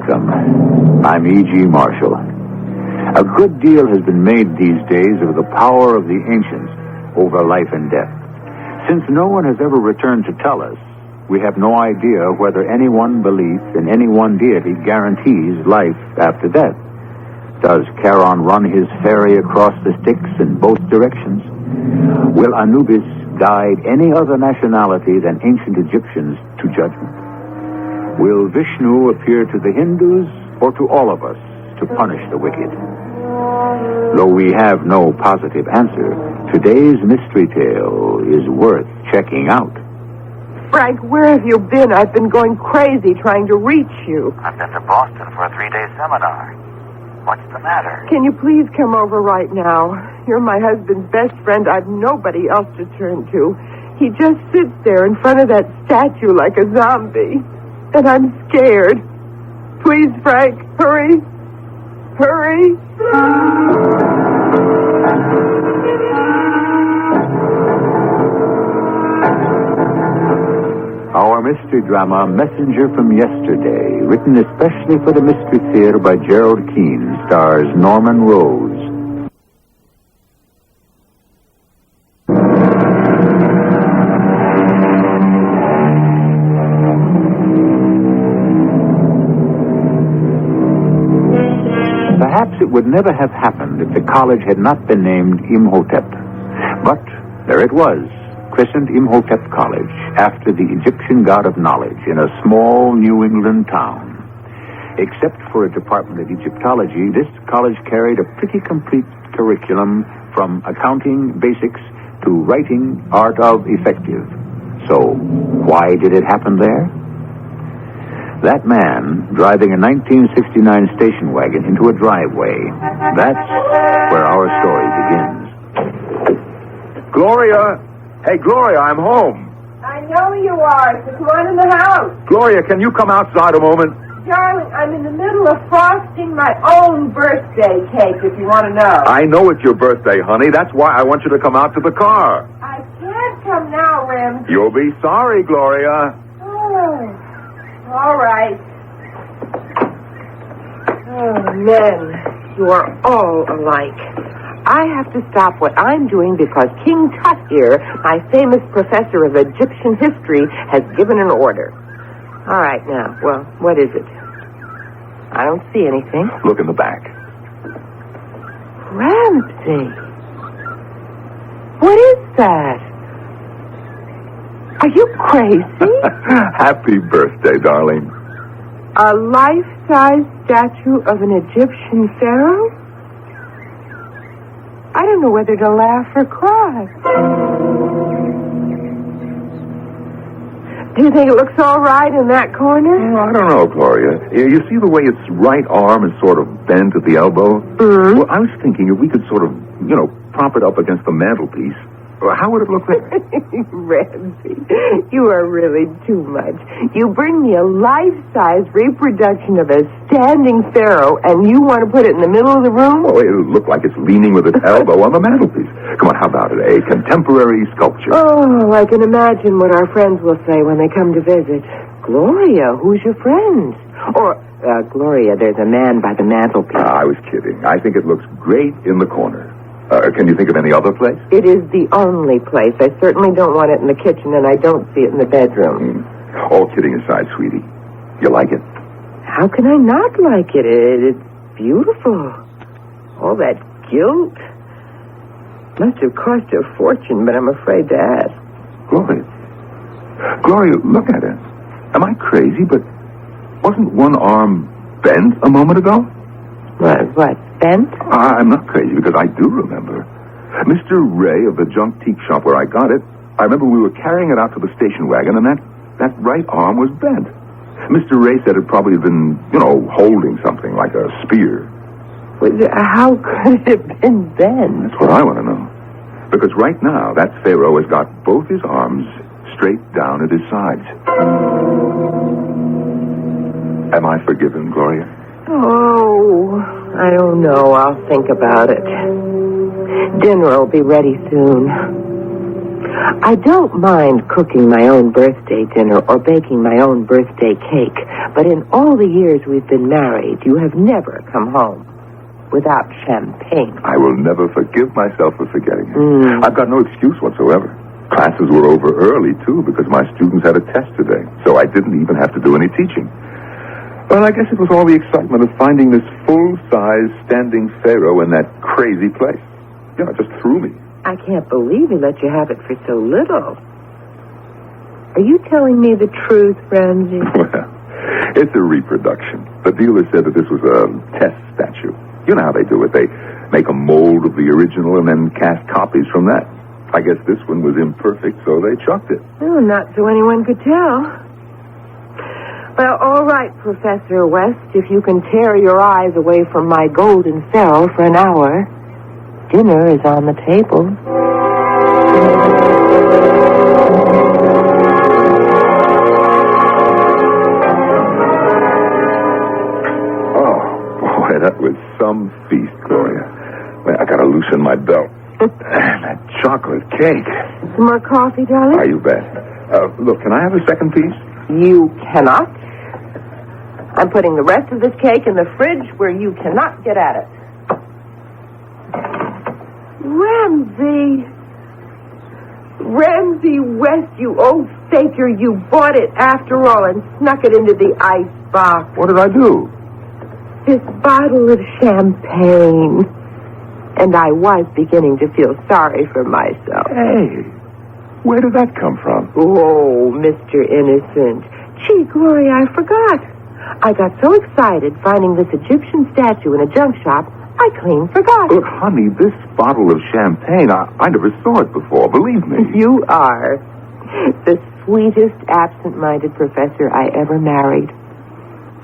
welcome. I'm E.G. Marshall. A good deal has been made these days of the power of the ancients over life and death. Since no one has ever returned to tell us, we have no idea whether any one belief in any one deity guarantees life after death. Does Charon run his ferry across the Styx in both directions? Will Anubis guide any other nationality than ancient Egyptians to judgment? Will Vishnu appear to the Hindus or to all of us to punish the wicked? Though we have no positive answer, today's mystery tale is worth checking out. Frank, where have you been? I've been going crazy trying to reach you. I've been to Boston for a 3-day seminar. What's the matter? Can you please come over right now? You're my husband's best friend. I've nobody else to turn to. He just sits there in front of that statue like a zombie. And I'm scared. Please, Frank, hurry. Hurry. Our mystery drama, Messenger from Yesterday, written especially for the Mystery Theater by Gerald Keane, stars Norman Rose. Perhaps it would never have happened if the college had not been named Imhotep. But there it was, christened Imhotep College, after the Egyptian god of knowledge, in a small New England town. Except for a department of Egyptology, this college carried a pretty complete curriculum from accounting basics to writing art of effective. So, why did it happen there? That man driving a 1969 station wagon into a driveway. That's where our story begins. Gloria! Hey, Gloria, I'm home. I know you are. So come on in the house. Gloria, can you come outside a moment? Darling, I'm in the middle of frosting my own birthday cake, if you want to know. I know it's your birthday, honey. That's why I want you to come out to the car. I can't come now, Ramsey. You'll be sorry, Gloria. Oh, all right. Oh, men, you are all alike. I have to stop what I'm doing because King Tut here, my famous professor of Egyptian history, has given an order. All right, now, well, what is it? I don't see anything. Look in the back. Ramsey. What is that? Are you crazy? Happy birthday, darling. A life-size statue of an Egyptian pharaoh? I don't know whether to laugh or cry. Do you think it looks all right in that corner? I don't know, Gloria. You see the way its right arm is sort of bent at the elbow? Mm-hmm. Well, I was thinking if we could sort of, prop it up against the mantelpiece, how would it look then? Ramsey, you are really too much. You bring me a life-size reproduction of a standing pharaoh, and you want to put it in the middle of the room? Oh, it'll look like it's leaning with its elbow on the mantelpiece. Come on, how about it? A contemporary sculpture. Oh, I can imagine what our friends will say when they come to visit. Gloria, who's your friend? Or, Gloria, there's a man by the mantelpiece. I was kidding. I think it looks great in the corner. Can you think of any other place? It is the only place. I certainly don't want it in the kitchen, and I don't see it in the bedroom. All kidding aside, sweetie, you like it? How can I not like it? It's beautiful. All that gilt. Must have cost a fortune, but I'm afraid to ask. Gloria, look at it. Am I crazy? But wasn't one arm bent a moment ago? What, bent? I'm not crazy because I do remember. Mr. Ray of the junk teak shop where I got it, I remember we were carrying it out to the station wagon and that right arm was bent. Mr. Ray said it probably had been, holding something like a spear. How could it have been bent? That's what I want to know. Because right now, that pharaoh has got both his arms straight down at his sides. Am I forgiven, Gloria? Oh, I don't know. I'll think about it. Dinner will be ready soon. I don't mind cooking my own birthday dinner or baking my own birthday cake, but in all the years we've been married, you have never come home without champagne. I will never forgive myself for forgetting it. I've got no excuse whatsoever. Classes were over early, too, because my students had a test today, so I didn't even have to do any teaching. But I guess it was all the excitement of finding this full-size standing pharaoh in that crazy place. Yeah, it just threw me. I can't believe he let you have it for so little. Are you telling me the truth, Ramsey? Well, it's a reproduction. The dealer said that this was a test statue. You know how they do it. They make a mold of the original and then cast copies from that. I guess this one was imperfect, so they chucked it. Oh, not so anyone could tell. Well, all right, Professor West, if you can tear your eyes away from my golden pharaoh for an hour, dinner is on the table. Oh, boy, that was some feast, Gloria. Well, I gotta loosen my belt. That chocolate cake. Some more coffee, darling? Are you bet? Look, can I have a second piece? You cannot. I'm putting the rest of this cake in the fridge where you cannot get at it. Ramsey West, you old faker, you bought it after all and snuck it into the ice box. What did I do? This bottle of champagne. And I was beginning to feel sorry for myself. Hey, where did that come from? Oh, Mr. Innocent. Gee, Gloria, I forgot. I got so excited finding this Egyptian statue in a junk shop, I clean forgot. Look, honey, this bottle of champagne, I never saw it before, believe me. You are the sweetest absent-minded professor I ever married.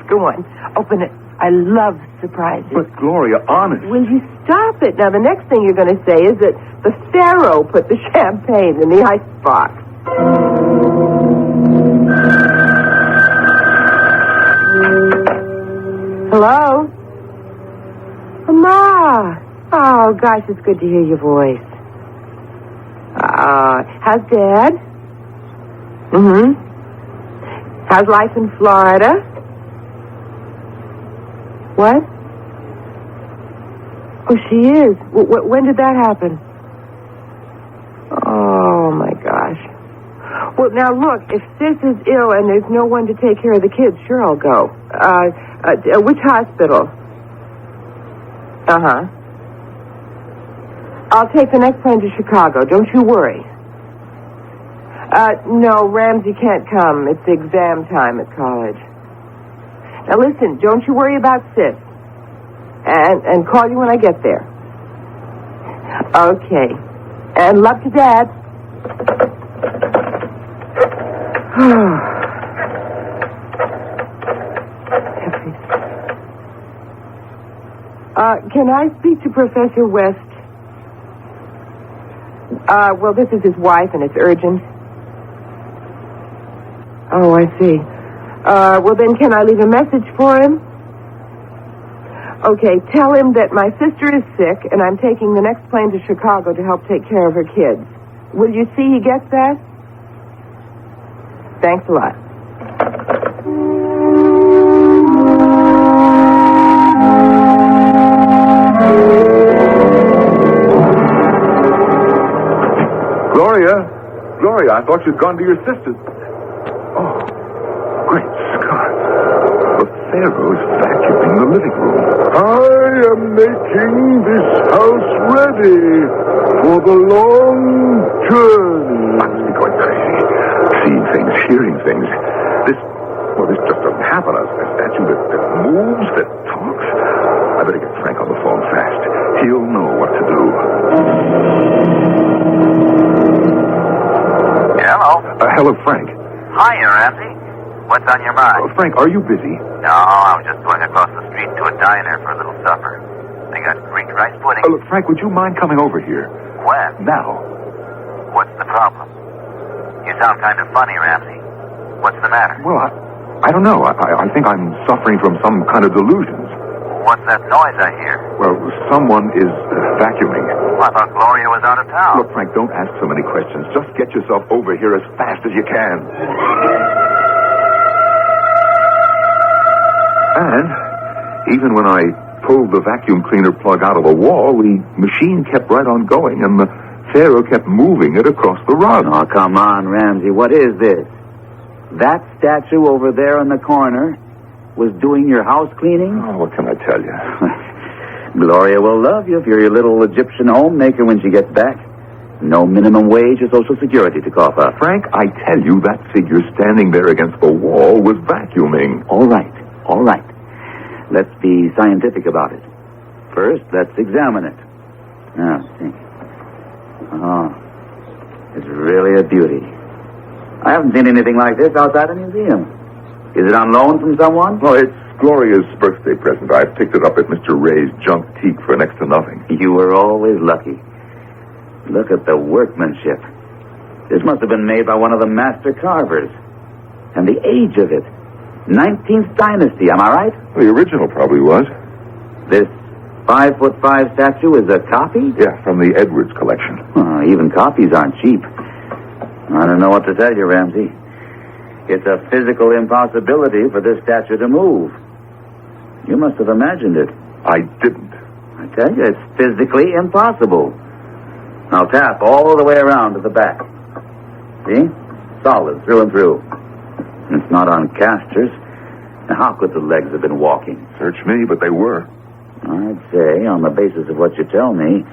Go on, open it. I love surprises. But, Gloria, honest. Will you stop it? Now, the next thing you're going to say is that the pharaoh put the champagne in the icebox. Hello? Ma. Oh, gosh, it's good to hear your voice. How's Dad? How's life in Florida? What? Oh, she is. When did that happen? Oh, my gosh. Well, now, look, if Sis is ill and there's no one to take care of the kids, sure, I'll go. Which hospital? Uh-huh. I'll take the next plane to Chicago. Don't you worry. No, Ramsey can't come. It's exam time at college. Now, listen, don't you worry about Sis. And call you when I get there. Okay. And love to Dad. Can I speak to Professor West? Well, this is his wife, and it's urgent. Oh, I see. Well, then can I leave a message for him? Okay, tell him that my sister is sick, and I'm taking the next plane to Chicago to help take care of her kids. Will you see he gets that? Thanks a lot. Gloria, I thought you'd gone to your sister's. Oh, great Scott. The pharaoh's vacuuming the living room. I am making this house ready for the long journey. I must be going crazy. Seeing things, hearing things. This just doesn't happen. A statue that moves, that talks. I better get Frank on the phone fast. He'll know what to do. Hello. Hello, Frank. Hiya, Ramsey. What's on your mind? Frank, are you busy? No, I was just going across the street to a diner for a little supper. They got Greek rice pudding. Look, Frank, would you mind coming over here? When? Now. What's the problem? You sound kind of funny, Ramsey. What's the matter? Well, I don't know. I think I'm suffering from some kind of delusions. What's that noise I hear? Well, someone is vacuuming. Well, I thought Gloria was out of town. Look, Frank, don't ask so many questions. Just get yourself over here as fast as you can. And even when I pulled the vacuum cleaner plug out of the wall, the machine kept right on going, and the pharaoh kept moving it across the rug. Oh, come on, Ramsey. What is this? That statue over there in the corner was doing your house cleaning? Oh, what can I tell you? Gloria will love you if you're your little Egyptian homemaker when she gets back. No minimum wage or Social Security to cough up. Frank, I tell you, that figure standing there against the wall was vacuuming. All right. Let's be scientific about it. First, let's examine it. Now, see. Oh, it's really a beauty. I haven't seen anything like this outside a museum. Is it on loan from someone? Oh, it's Gloria's birthday present. I picked it up at Mr. Ray's junk teak for next to nothing. You were always lucky. Look at the workmanship. This must have been made by one of the master carvers. And the age of it. 19th dynasty, am I right? Well, the original probably was. This 5'5" statue is a copy? Yeah, from the Edwards collection. Oh, even copies aren't cheap. I don't know what to tell you, Ramsey. It's a physical impossibility for this statue to move. You must have imagined it. I didn't. I tell you, it's physically impossible. Now tap all the way around to the back. See? Solid, through and through. And it's not on casters. Now, how could the legs have been walking? Search me, but they were. I'd say, on the basis of what you tell me,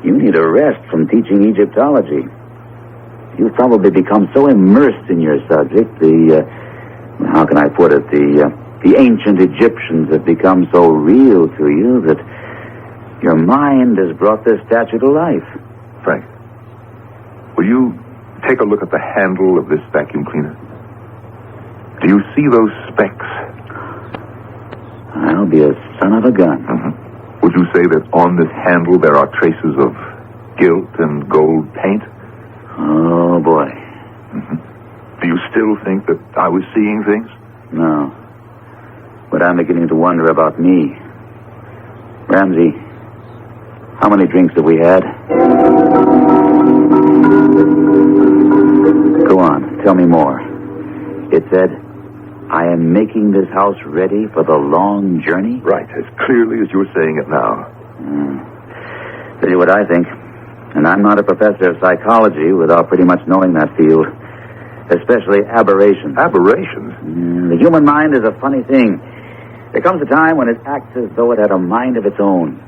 you need a rest from teaching Egyptology. You've probably become so immersed in your subject, how can I put it, the ancient Egyptians have become so real to you that your mind has brought this statue to life. Frank, will you take a look at the handle of this vacuum cleaner? Do you see those specks? I'll be a son of a gun. Mm-hmm. Would you say that on this handle there are traces of gilt and gold paint? Oh, boy. Mm-hmm. Do you still think that I was seeing things? No. But I'm beginning to wonder about me. Ramsey, how many drinks have we had? Go on, tell me more. It said, I am making this house ready for the long journey? Right, as clearly as you're saying it now. Tell you what I think. And I'm not a professor of psychology without pretty much knowing that field. Especially aberrations. Aberrations? The human mind is a funny thing. There comes a time when it acts as though it had a mind of its own.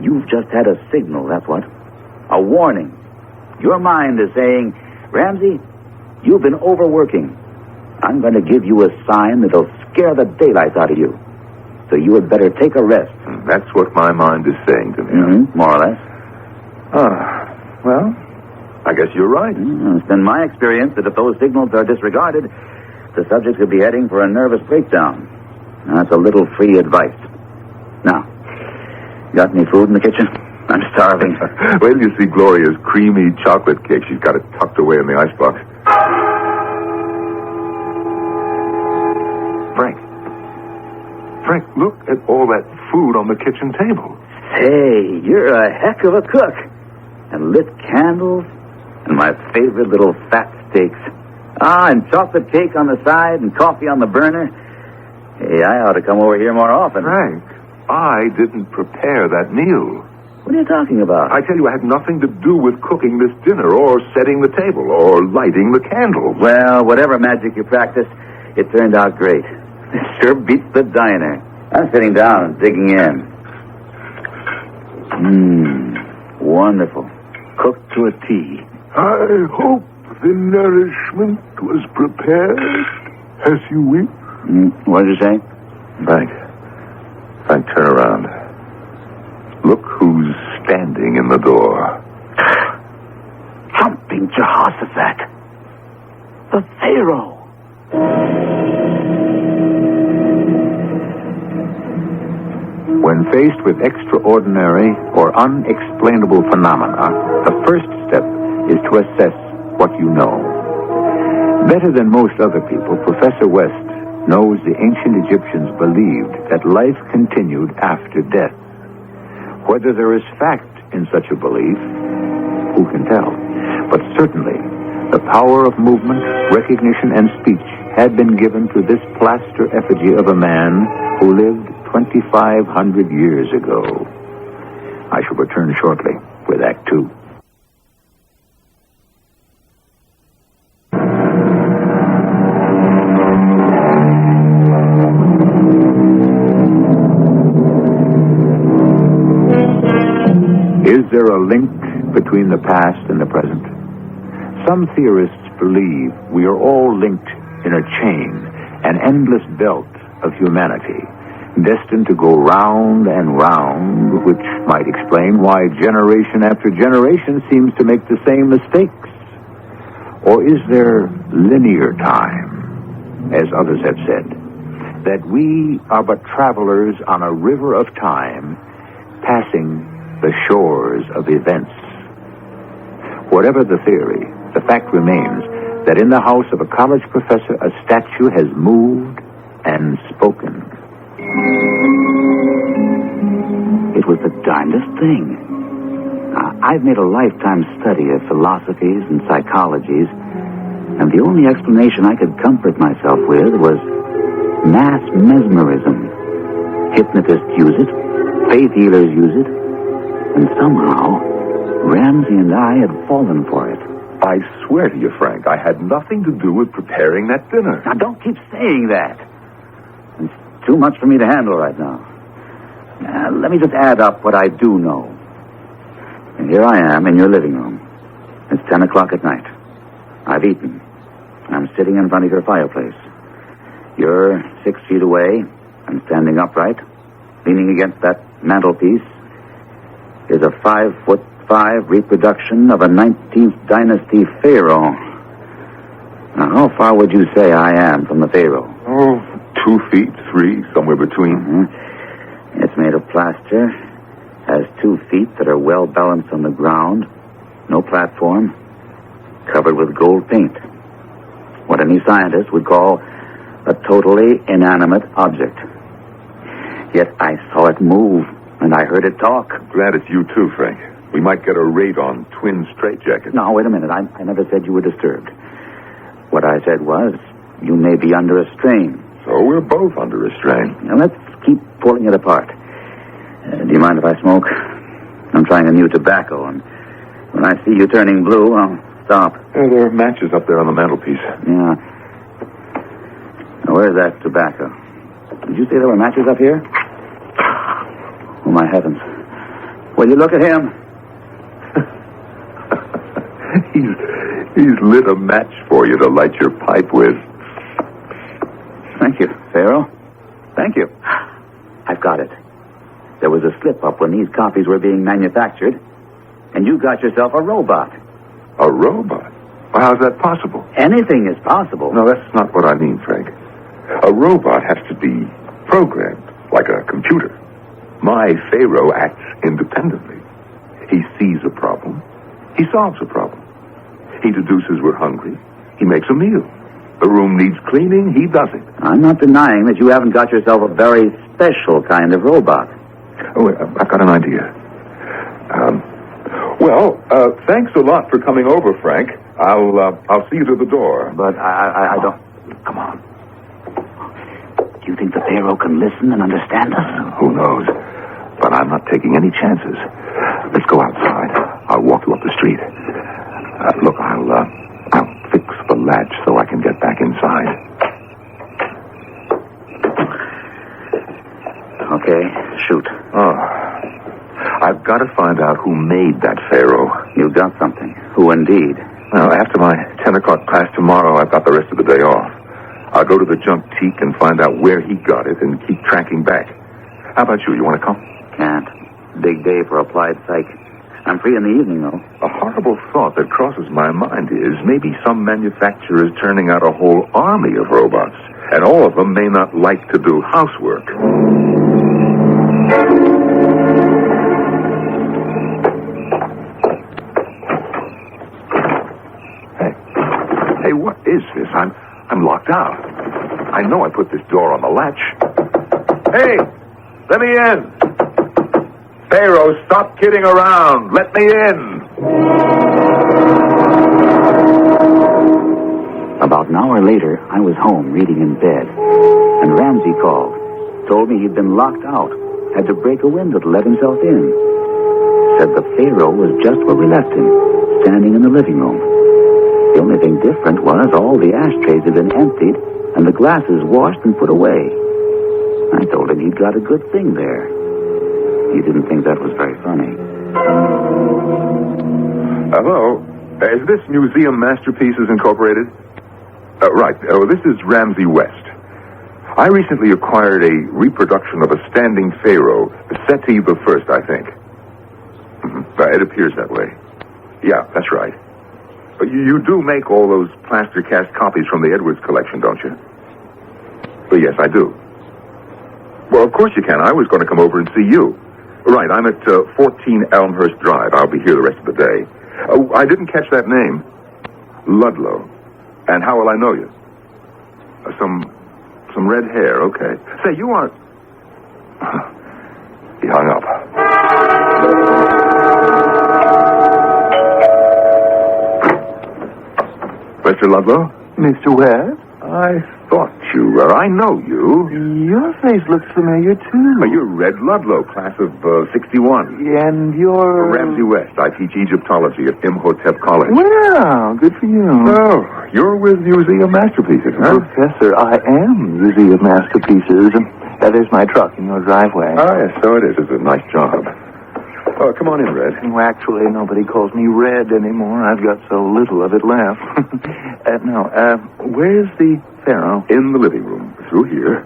You've just had a signal, that's what. A warning. Your mind is saying, Ramsey, you've been overworking. I'm going to give you a sign that'll scare the daylights out of you. So you had better take a rest. That's what my mind is saying to me. Mm-hmm, more or less. Well, I guess you're right. It's been my experience that if those signals are disregarded, the subject could be heading for a nervous breakdown. That's a little free advice. Now, got any food in the kitchen? I'm starving. Wait till you see Gloria's creamy chocolate cake. She's got it tucked away in the icebox. Frank, look at all that food on the kitchen table. Hey, you're a heck of a cook. And lit candles, and my favorite little fat steaks. And chocolate cake on the side, and coffee on the burner. Hey, I ought to come over here more often. Frank, I didn't prepare that meal. What are you talking about? I tell you, I had nothing to do with cooking this dinner, or setting the table, or lighting the candles. Well, whatever magic you practiced, it turned out great. It sure beats the diner. I'm sitting down and digging in. Wonderful. Cooked to a T. I hope the nourishment was prepared as you wish. What did you say? Frank, turn around. Look who's standing in the door. Jumping Jehoshaphat. The pharaoh. When faced with extraordinary or unexplainable phenomena, the first step is to assess what you know. Better than most other people, Professor West knows the ancient Egyptians believed that life continued after death. Whether there is fact in such a belief, who can tell? But certainly, the power of movement, recognition, and speech had been given to this plaster effigy of a man who lived 2,500 years ago. I shall return shortly with Act Two. Is there a link between the past and the present? Some theorists believe we are all linked in a chain, an endless belt of humanity, destined to go round and round, which might explain why generation after generation seems to make the same mistakes. Or is there linear time, as others have said, that we are but travelers on a river of time, passing the shores of events? Whatever the theory, the fact remains that in the house of a college professor, a statue has moved and spoken. It was the darndest thing. I've made a lifetime study of philosophies and psychologies, and the only explanation I could comfort myself with was mass mesmerism. Hypnotists use it, faith healers use it, and somehow Ramsey and I had fallen for it. I swear to you, Frank, I had nothing to do with preparing that dinner. Now, don't keep saying that. It's too much for me to handle right now. Let me just add up what I do know. And here I am in your living room. It's 10 o'clock at night. I've eaten. I'm sitting in front of your fireplace. You're 6 feet away. I'm standing upright, leaning against that mantelpiece. Is a 5'5" reproduction of a 19th dynasty pharaoh. Now, how far would you say I am from the pharaoh? Oh, 2 feet, 3, somewhere between. Mm-hmm. It's made of plaster, has 2 feet that are well balanced on the ground, no platform, covered with gold paint. What any scientist would call a totally inanimate object. Yet I saw it move, and I heard it talk. Glad it's you too, Frank. We might get a raid on twin straitjackets. Now, wait a minute. I never said you were disturbed. What I said was, you may be under a strain. So we're both under a strain. Now, let's keep pulling it apart. Do you mind if I smoke? I'm trying a new tobacco, and when I see you turning blue, I'll stop. There are matches up there on the mantelpiece. Yeah. Now, where's that tobacco? Did you say there were matches up here? Oh, my heavens. Will you look at him? He's lit a match for you to light your pipe with. Thank you, Pharaoh. Thank you. I've got it. There was a slip-up when these copies were being manufactured, and you got yourself a robot. A robot? Well, how's that possible? Anything is possible. No, that's not what I mean, Frank. A robot has to be programmed, like a computer. My pharaoh acts independently. He sees a problem. He solves a problem. He deduces we're hungry. He makes a meal. The room needs cleaning. He does it. I'm not denying that you haven't got yourself a very special kind of robot. Oh, I've got an idea. Thanks a lot for coming over, Frank. I'll see you to the door. But I don't... Come on. Do you think the pharaoh can listen and understand us? Who knows? But I'm not taking any chances. Let's go outside. I'll walk you up the street. Look, I'll fix the latch so I can get back inside. Okay, shoot. Oh. I've got to find out who made that pharaoh. You got something. Who indeed? Well, after my 10 o'clock class tomorrow, I've got the rest of the day off. I'll go to the junk teak and find out where he got it and keep tracking back. How about you? You want to come? Can't. Big day for applied psych. I'm free in the evening, though. A horrible thought that crosses my mind is maybe some manufacturer is turning out a whole army of robots, and all of them may not like to do housework. Hey, what is this? I'm locked out. I know I put this door on the latch. Hey, let me in. Pharaoh, stop kidding around. Let me in. About an hour later, I was home reading in bed, and Ramsey called. Told me he'd been locked out. Had to break a window to let himself in. Said the pharaoh was just where we left him, standing in the living room. The only thing different was all the ashtrays had been emptied and the glasses washed and put away. I told him he'd got a good thing there. He didn't think that was very funny. Hello. Is this Museum Masterpieces Incorporated? Right. This is Ramsey West. I recently acquired a reproduction of a standing pharaoh, Seti the First, I think. It appears that way. Yeah, that's right. You do make all those plaster cast copies from the Edwards collection, don't you? Well, yes, I do. Well, of course you can. I was going to come over and see you. Right, I'm at 14 Elmhurst Drive. I'll be here the rest of the day. I didn't catch that name. Ludlow. And how will I know you? Some red hair, okay. Say, you aren't... He hung up. Mr. Ludlow? Mr. West? I thought you were. I know you. Your face looks familiar, too. You're Red Ludlow, class of 61. And you're... Ramsey West. I teach Egyptology at Imhotep College. Well, good for you. Oh, you're with Museum Masterpieces, huh? Professor, I am Museum Masterpieces. There's my truck in your driveway. Oh, yes, so it is. It's a nice job. Oh, come on in, Red. Well, actually, nobody calls me Red anymore. I've got so little of it left. Where's the pharaoh? In the living room. Through here.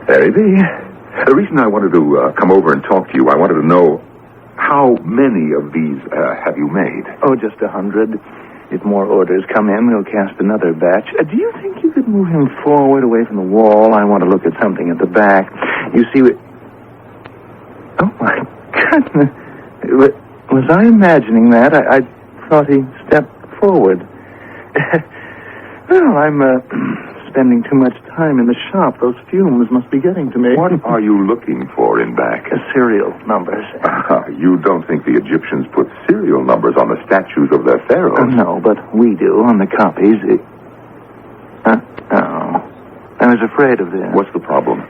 There he be. The reason I wanted to come over and talk to you, I wanted to know how many of these have you made? Oh, just 100. If more orders come in, we'll cast another batch. Do you think you could move him forward away from the wall? I want to look at something at the back. You see what... Oh, my goodness. Was I imagining that? I thought he stepped forward. Well, I'm spending too much time in the shop. Those fumes must be getting to me. What are you looking for in back? Serial numbers. You don't think the Egyptians put serial numbers on the statues of their pharaohs? No, but we do on the copies. Oh. I was afraid of this. What's the problem?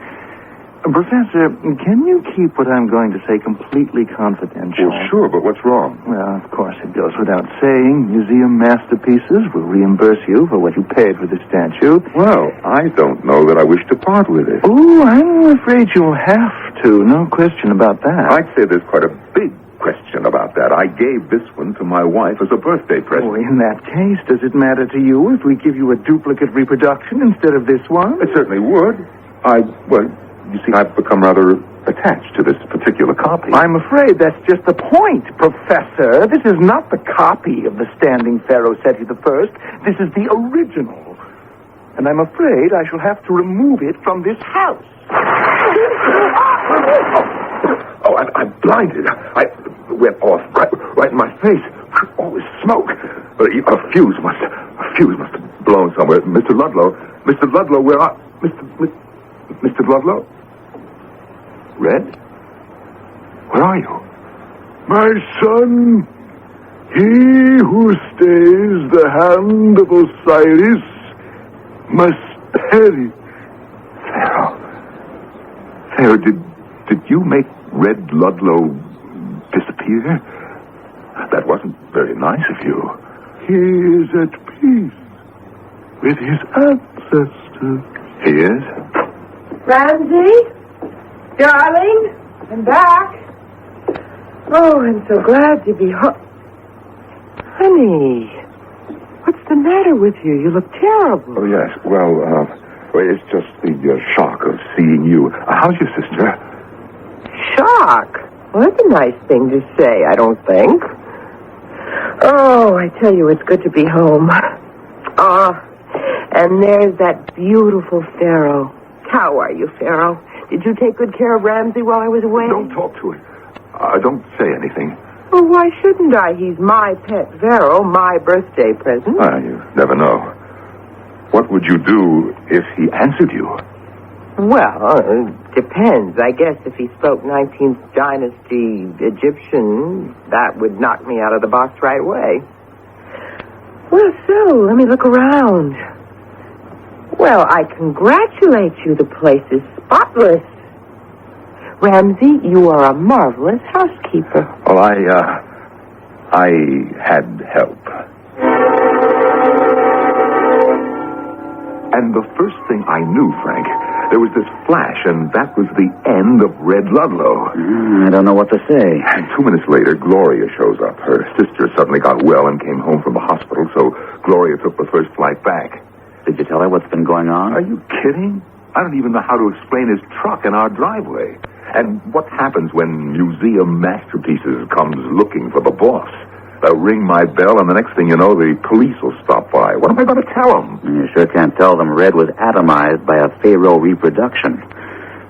Professor, can you keep what I'm going to say completely confidential? Well, sure, but what's wrong? Well, of course, it goes without saying. Museum Masterpieces will reimburse you for what you paid for the statue. Well, I don't know that I wish to part with it. Oh, I'm afraid you'll have to. No question about that. I'd say there's quite a big question about that. I gave this one to my wife as a birthday present. Oh, in that case, does it matter to you if we give you a duplicate reproduction instead of this one? It certainly would. You see, I've become rather attached to this particular copy. I'm afraid that's just the point, Professor. This is not the copy of the standing pharaoh Seti the First. This is the original. And I'm afraid I shall have to remove it from this house. I'm blinded. I went off right in my face. Oh, smoke. A fuse must have blown somewhere. Mr. Ludlow, where are... Mr. Ludlow? Red? Where are you? My son, he who stays the hand of Osiris must perish. Pharaoh, did you make Red Ludlow disappear? That wasn't very nice of you. He is at peace with his ancestors. He is? Ramsey? Darling? I'm back. Oh, I'm so glad to be home. Honey, what's the matter with you? You look terrible. Oh, yes. Well, it's just the shock of seeing you. How's your sister? Shock? Well, that's a nice thing to say, I don't think. Oh, I tell you, it's good to be home. And there's that beautiful pharaoh. How are you, Pharaoh? Did you take good care of Ramsey while I was away? Don't talk to him. Don't say anything. Well, why shouldn't I? He's my pet pharaoh, my birthday present. You never know. What would you do if he answered you? Well, depends. I guess if he spoke 19th dynasty Egyptian, that would knock me out of the box right away. Well, so, let me look around. Well, I congratulate you. The place is spotless. Ramsey, you are a marvelous housekeeper. Well, I had help. And the first thing I knew, Frank, there was this flash, and that was the end of Red Ludlow. I don't know what to say. And 2 minutes later, Gloria shows up. Her sister suddenly got well and came home from the hospital, so Gloria took the first flight back. Did you tell her what's been going on? Are you kidding? I don't even know how to explain his truck in our driveway. And what happens when Museum Masterpieces comes looking for the boss? They'll ring my bell, and the next thing you know, the police will stop by. What am I going to tell them? You sure can't tell them Red was atomized by a pharaoh reproduction.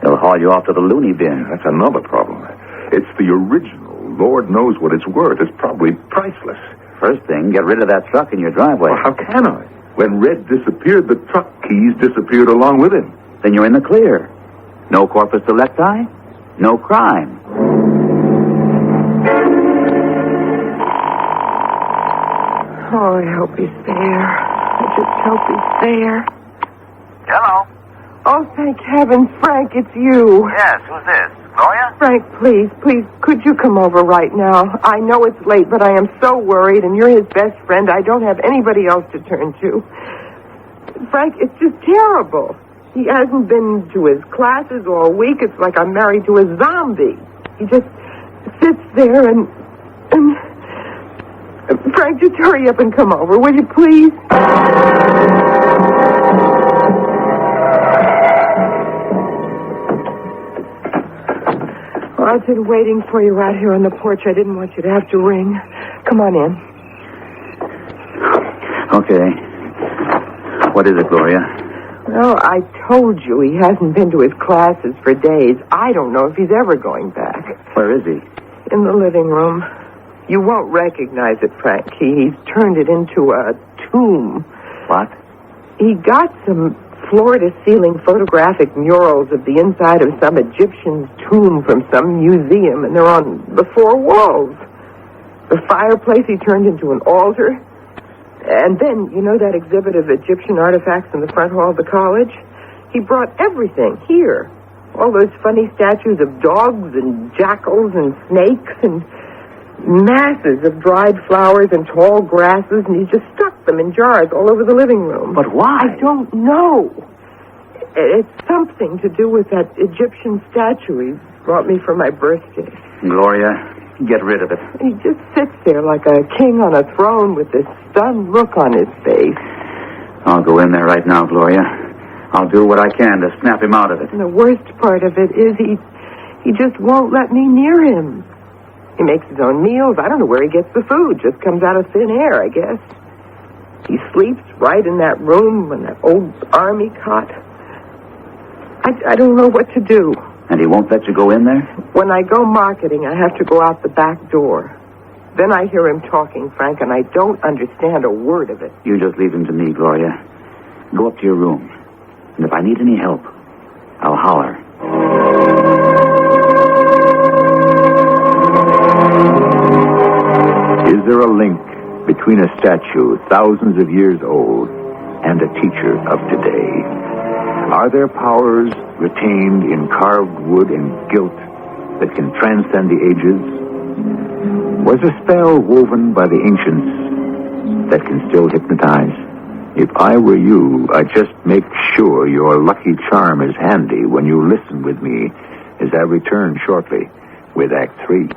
They'll haul you off to the loony bin. That's another problem. It's the original. Lord knows what it's worth. It's probably priceless. First thing, get rid of that truck in your driveway. Well, how can I? When Red disappeared, the truck keys disappeared along with him. Then you're in the clear. No corpus delicti, no crime. Oh, I hope he's there. I just hope he's there. Hello? Oh, thank heavens, Frank, it's you. Yes, who's this? Gloria? Frank, please, could you come over right now? I know it's late, but I am so worried, and you're his best friend. I don't have anybody else to turn to. Frank, it's just terrible. He hasn't been to his classes all week. It's like I'm married to a zombie. He just sits there and Frank, just hurry up and come over, will you, please? Well, I've been waiting for you out here on the porch. I didn't want you to have to ring. Come on in. Okay. What is it, Gloria? Well, I told you he hasn't been to his classes for days. I don't know if he's ever going back. Where is he? In the living room. You won't recognize it, Frank. He's turned it into a tomb. What? He got some floor-to-ceiling photographic murals of the inside of some Egyptian's tomb from some museum, and they're on the four walls. The fireplace he turned into an altar. And then, you know that exhibit of Egyptian artifacts in the front hall of the college? He brought everything here. All those funny statues of dogs and jackals and snakes and masses of dried flowers and tall grasses, and he just stuck them in jars all over the living room. But why? I don't know. It's something to do with that Egyptian statue he brought me for my birthday. Gloria, get rid of it. He just sits there like a king on a throne with this stunned look on his face. I'll go in there right now, Gloria. I'll do what I can to snap him out of it. And the worst part of it is he just won't let me near him. He makes his own meals. I don't know where he gets the food. Just comes out of thin air, I guess. He sleeps right in that room in that old army cot. I don't know what to do. And he won't let you go in there? When I go marketing, I have to go out the back door. Then I hear him talking, Frank, and I don't understand a word of it. You just leave him to me, Gloria. Go up to your room. And if I need any help, I'll holler. Is there a link between a statue thousands of years old and a teacher of today? Are there powers retained in carved wood and gilt that can transcend the ages? Was a spell woven by the ancients that can still hypnotize? If I were you, I'd just make sure your lucky charm is handy when you listen with me as I return shortly with Act 3.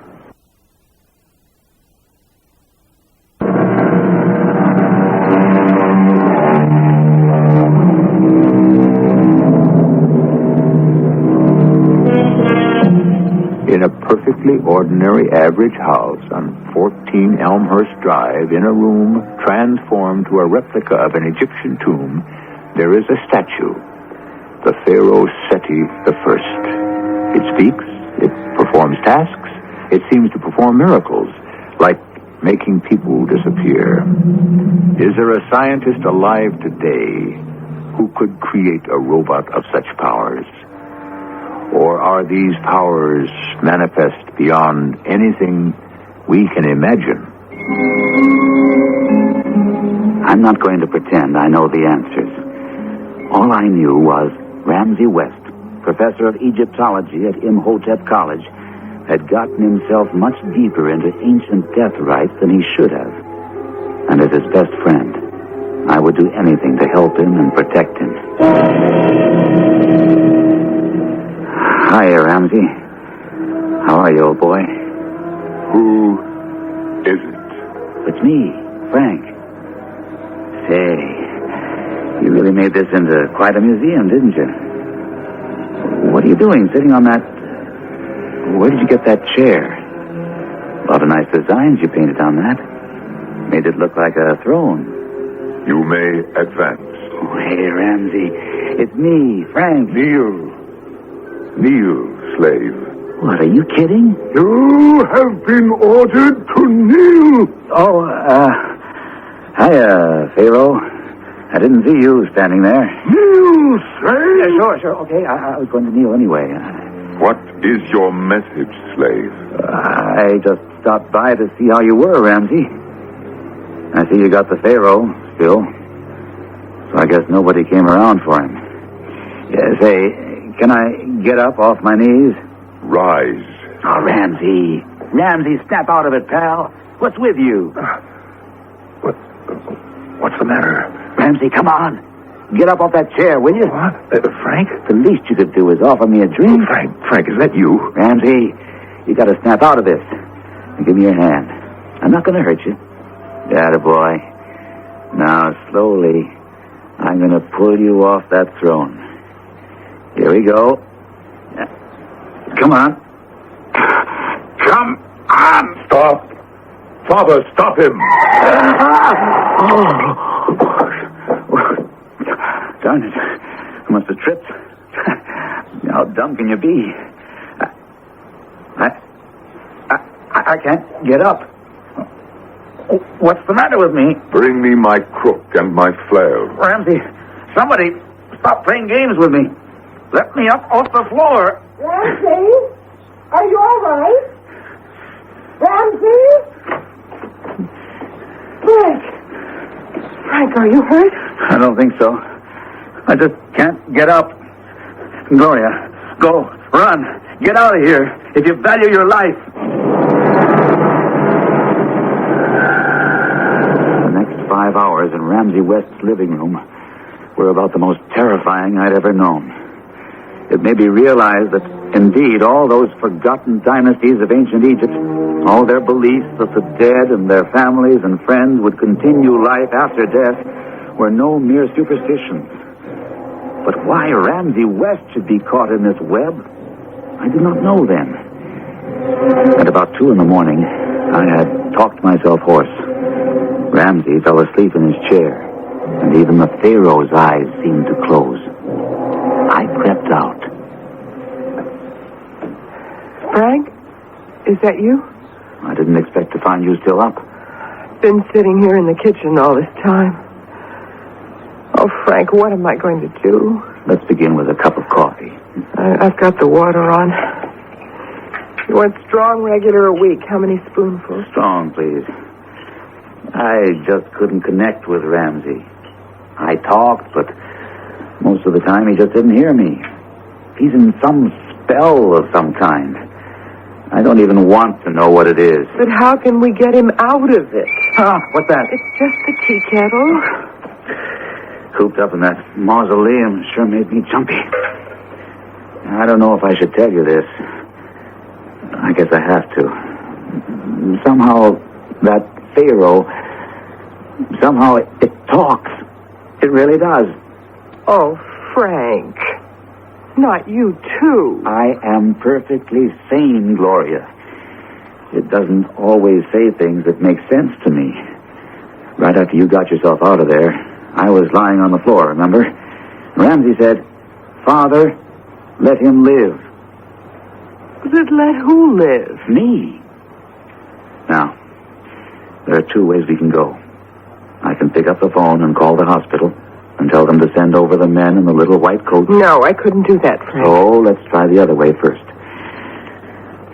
In a perfectly ordinary average house on 14 Elmhurst Drive, in a room transformed to a replica of an Egyptian tomb, there is a statue, the pharaoh Seti I. It speaks, it performs tasks, it seems to perform miracles, like making people disappear. Is there a scientist alive today who could create a robot of such powers? Or are these powers manifest beyond anything we can imagine? I'm not going to pretend I know the answers. All I knew was Ramsey West, professor of Egyptology at Imhotep College, had gotten himself much deeper into ancient death rites than he should have. And as his best friend, I would do anything to help him and protect him. Hi, Ramsey. How are you, old boy? Who is it? It's me, Frank. Say, you really made this into quite a museum, didn't you? What are you doing sitting on that... Where did you get that chair? A lot of nice designs you painted on that. Made it look like a throne. You may advance. Oh, hey, Ramsey. It's me, Frank. Kneel. Kneel, slave. What, are you kidding? You have been ordered to kneel. Oh, hiya, Pharaoh. I didn't see you standing there. Kneel, slave. Yeah, sure. Okay, I was going to kneel anyway. What is your message, slave? I just stopped by to see how you were, Ramsey. I see you got the pharaoh still. So I guess nobody came around for him. Yeah, say, can I get up off my knees? Rise. Oh, Ramsey. Ramsey, snap out of it, pal. What's with you? What's the matter? Ramsey, come on. Get up off that chair, will you? What? Frank? The least you could do is offer me a drink. Frank, is that you? Ramsey, you got to snap out of this. Now, give me your hand. I'm not going to hurt you. Atta boy. Now, slowly, I'm going to pull you off that throne. Here we go. Come on. Come on! Stop! Father, stop him! Darn it. I must have tripped. How dumb can you be? I can't get up. What's the matter with me? Bring me my crook and my flail. Ramsey, somebody stop playing games with me. Let me up off the floor. Ramsey? Are you all right? Ramsey? Frank, are you hurt? I don't think so. I just can't get up. Gloria, go, run, get out of here if you value your life. The next 5 hours in Ramsey West's living room were about the most terrifying I'd ever known. It made me realize that, indeed, all those forgotten dynasties of ancient Egypt, all their beliefs that the dead and their families and friends would continue life after death, were no mere superstitions. But why Ramsey West should be caught in this web, I did not know then. At about 2 in the morning, I had talked myself hoarse. Ramsey fell asleep in his chair, and even the pharaoh's eyes seemed to close. I crept out. Frank? Is that you? I didn't expect to find you still up. Been sitting here in the kitchen all this time. Oh, Frank, what am I going to do? Let's begin with a cup of coffee. I've got the water on. You want strong, regular, or weak? How many spoonfuls? Strong, please. I just couldn't connect with Ramsey. I talked, but most of the time he just didn't hear me. He's in some spell of some kind. I don't even want to know what it is. But how can we get him out of it? What's that? It's just the tea kettle. Cooped up in that mausoleum sure made me jumpy. I don't know if I should tell you this. I guess I have to. Somehow, that pharaoh, somehow it talks. It really does. Oh, Frank. Not you, too. I am perfectly sane, Gloria. It doesn't always say things that make sense to me. Right after you got yourself out of there, I was lying on the floor, remember? Ramsey said, "Father, let him live." But let who live? Me. Now, there are 2 ways we can go. I can pick up the phone and call the hospital, and tell them to send over the men in the little white coats? No, I couldn't do that, Frank. So let's try the other way first.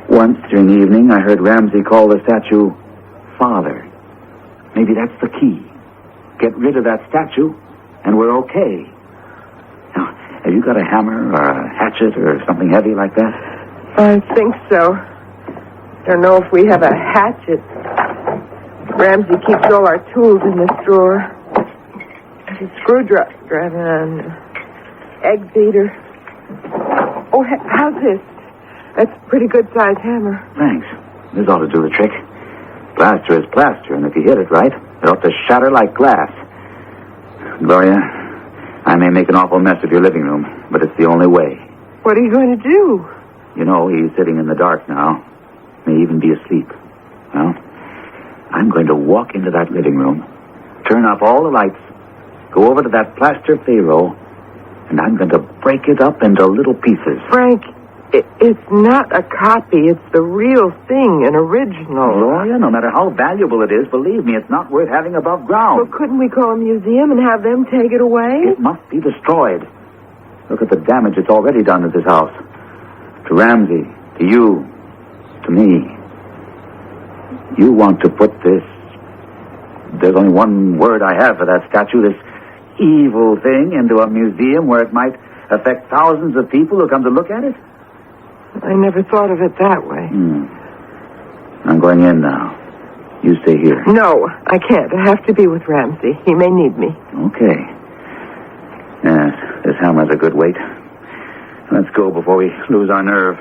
Once during the evening, I heard Ramsey call the statue Father. Maybe that's the key. Get rid of that statue, and we're okay. Now, have you got a hammer or a hatchet or something heavy like that? I think so. Don't know if we have a hatchet. Ramsey keeps all our tools in this drawer. A screwdriver and an egg beater. Oh, how's this? That's a pretty good-sized hammer. Thanks. This ought to do the trick. Plaster is plaster, and if you hit it right, it ought to shatter like glass. Gloria, I may make an awful mess of your living room, but it's the only way. What are you going to do? You know, he's sitting in the dark now. May even be asleep. Well, I'm going to walk into that living room, turn up all the lights, go over to that plaster pharaoh, and I'm going to break it up into little pieces. Frank, it's not a copy. It's the real thing, an original. Gloria, no matter how valuable it is, believe me, it's not worth having above ground. Well, couldn't we call a museum and have them take it away? It must be destroyed. Look at the damage it's already done to this house. To Ramsey, to you, to me. You want to put this... There's only one word I have for that statue, this evil thing, into a museum where it might affect thousands of people who come to look at it? I never thought of it that way. I'm going in now. You stay here. No, I can't. I have to be with Ramsey. He may need me. Okay. Yes, this hammer's a good weight. Let's go before we lose our nerve.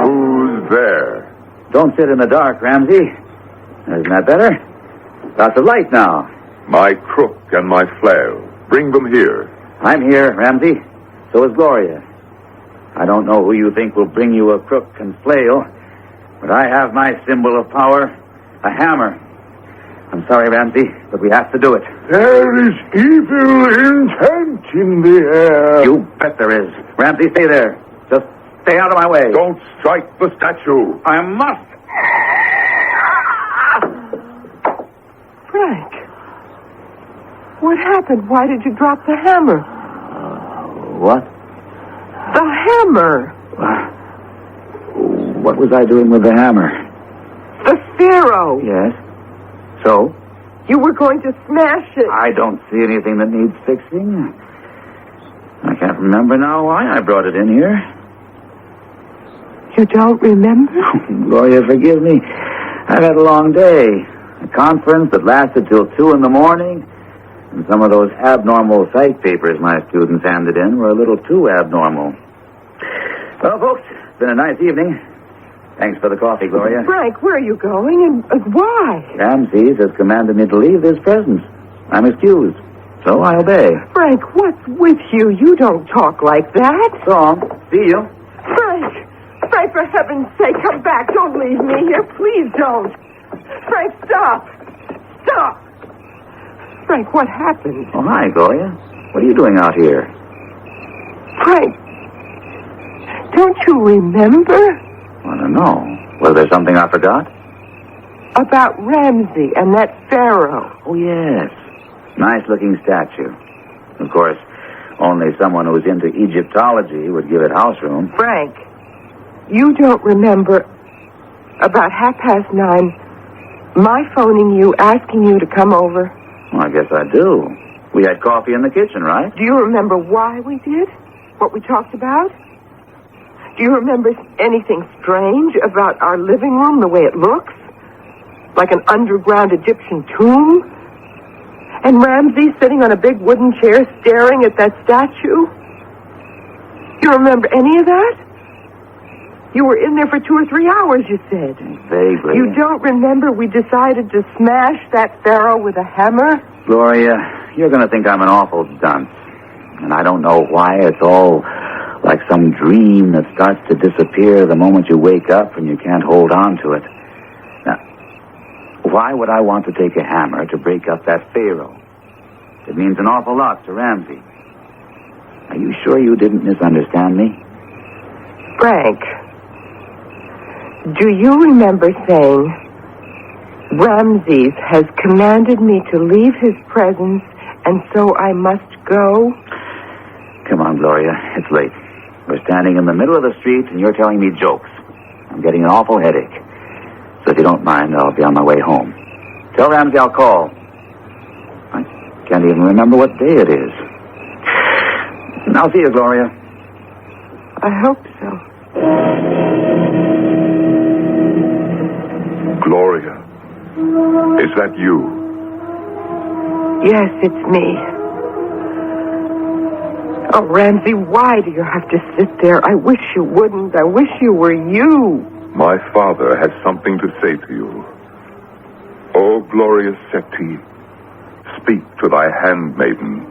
Who's there? Don't sit in the dark, Ramsey. Isn't that better? Lots of light now. My crook and my flail. Bring them here. I'm here, Ramsey. So is Gloria. I don't know who you think will bring you a crook and flail, but I have my symbol of power, a hammer. I'm sorry, Ramsey, but we have to do it. There is evil intent in the air. You bet there is. Ramsey, stay there. Just stay out of my way. Don't strike the statue. I must. Frank, what happened? Why did you drop the hammer? What? The hammer. What was I doing with the hammer? The pharaoh. Yes. So? You were going to smash it. I don't see anything that needs fixing. I can't remember now why I brought it in here. You don't remember? Gloria, forgive me. I've had a long day. A conference that lasted till 2 in the morning. And some of those abnormal psych papers my students handed in were a little too abnormal. Well, folks, it's been a nice evening. Thanks for the coffee, Gloria. Frank, where are you going and why? Ramses has commanded me to leave this presence. I'm excused, so I obey. Frank, what's with you? You don't talk like that. So long. See you. Frank, for heaven's sake, come back. Don't leave me here. Please don't. Frank, stop. Stop. Frank, what happened? Oh, hi, Gloria. What are you doing out here? Frank, don't you remember? I don't know. Was there something I forgot? About Ramsey and that pharaoh. Oh, yes. Nice-looking statue. Of course, only someone who's into Egyptology would give it house room. Frank, you don't remember about 9:30 my phoning you, asking you to come over? Well, I guess I do. We had coffee in the kitchen, right? Do you remember why we did? What we talked about? Do you remember anything strange about our living room, the way it looks? Like an underground Egyptian tomb? And Ramsey sitting on a big wooden chair staring at that statue? You remember any of that? You were in there for 2 or 3 hours, you said. Vaguely. You don't remember we decided to smash that pharaoh with a hammer? Gloria, you're going to think I'm an awful dunce. And I don't know why. It's all like some dream that starts to disappear the moment you wake up and you can't hold on to it. Now, why would I want to take a hammer to break up that pharaoh? It means an awful lot to Ramsey. Are you sure you didn't misunderstand me? Frank, do you remember saying Ramses has commanded me to leave his presence, and so I must go. Come on, Gloria. It's late. We're standing in the middle of the street, and you're telling me jokes. I'm getting an awful headache. So if you don't mind, I'll be on my way home. Tell Ramsey I'll call. I can't even remember what day it is. I'll see you, Gloria. I hope so. Gloria, is that you? Yes, it's me. Oh, Ramsey, why do you have to sit there? I wish you wouldn't. I wish you were you. My father has something to say to you. O glorious Seti, speak to thy handmaiden.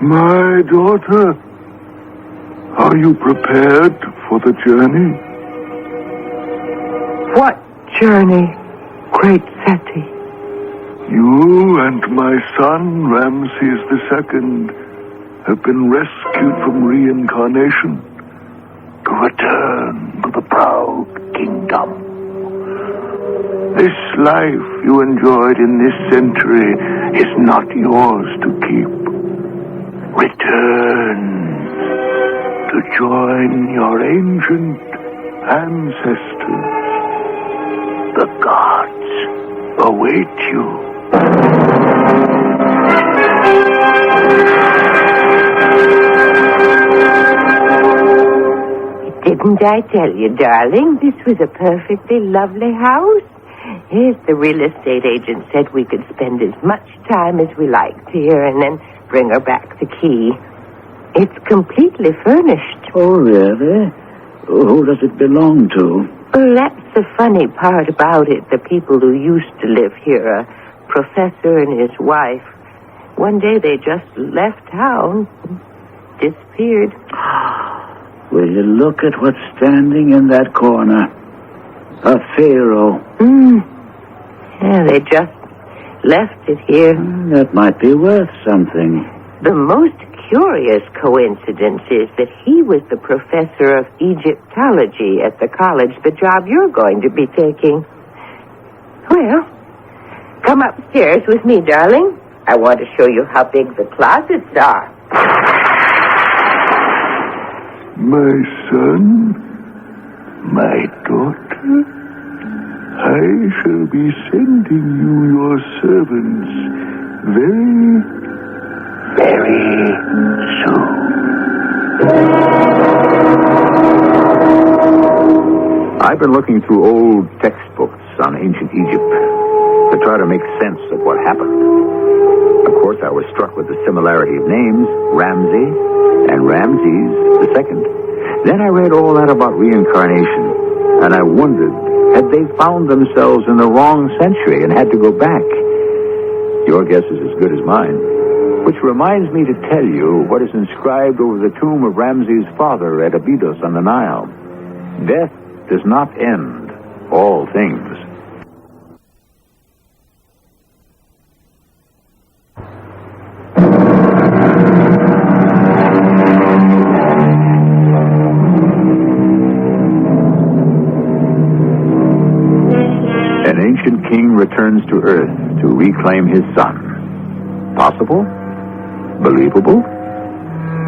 My daughter, are you prepared for the journey? What journey, great Seti? You and my son, Ramses II, have been rescued from reincarnation to return to the proud kingdom. This life you enjoyed in this century is not yours to keep. Return to join your ancient ancestors. The gods await you. Didn't I tell you, darling, this was a perfectly lovely house? Yes, the real estate agent said we could spend as much time as we liked here and then bring her back the key. It's completely furnished. Oh, really? Who does it belong to? Well, that's the funny part about it. The people who used to live here, a professor and his wife, one day they just left town, disappeared. Will you look at what's standing in that corner? A pharaoh. Yeah, they just left it here. That might be worth something. The most curious coincidence is that he was the professor of Egyptology at the college, the job you're going to be taking. Well, come upstairs with me, darling. I want to show you how big the closets are. My son, my daughter, I shall be sending you your servants very, very soon. I've been looking through old textbooks on ancient Egypt to try to make sense of what happened. Of course, I was struck with the similarity of names, Ramsey and Ramses II. Then I read all that about reincarnation, and I wondered, had they found themselves in the wrong century and had to go back? Your guess is as good as mine. Which reminds me to tell you what is inscribed over the tomb of Ramses' father at Abydos on the Nile. Death does not end all things. An ancient king returns to Earth to reclaim his son. Possible? Believable?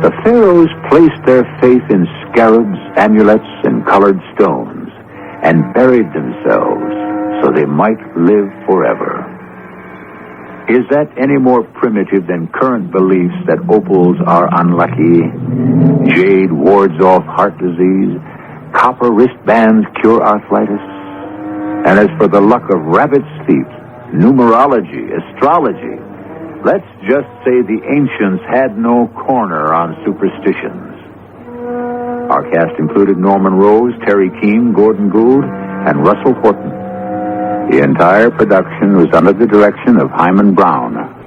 The pharaohs placed their faith in scarabs, amulets, and colored stones, and buried themselves so they might live forever. Is that any more primitive than current beliefs that opals are unlucky, jade wards off heart disease, copper wristbands cure arthritis? And as for the luck of rabbit's feet, numerology, astrology, let's just say the ancients had no corner on superstitions. Our cast included Norman Rose, Teri Keane, Gould, and Russell Horton. The entire production was under the direction of Hyman Brown.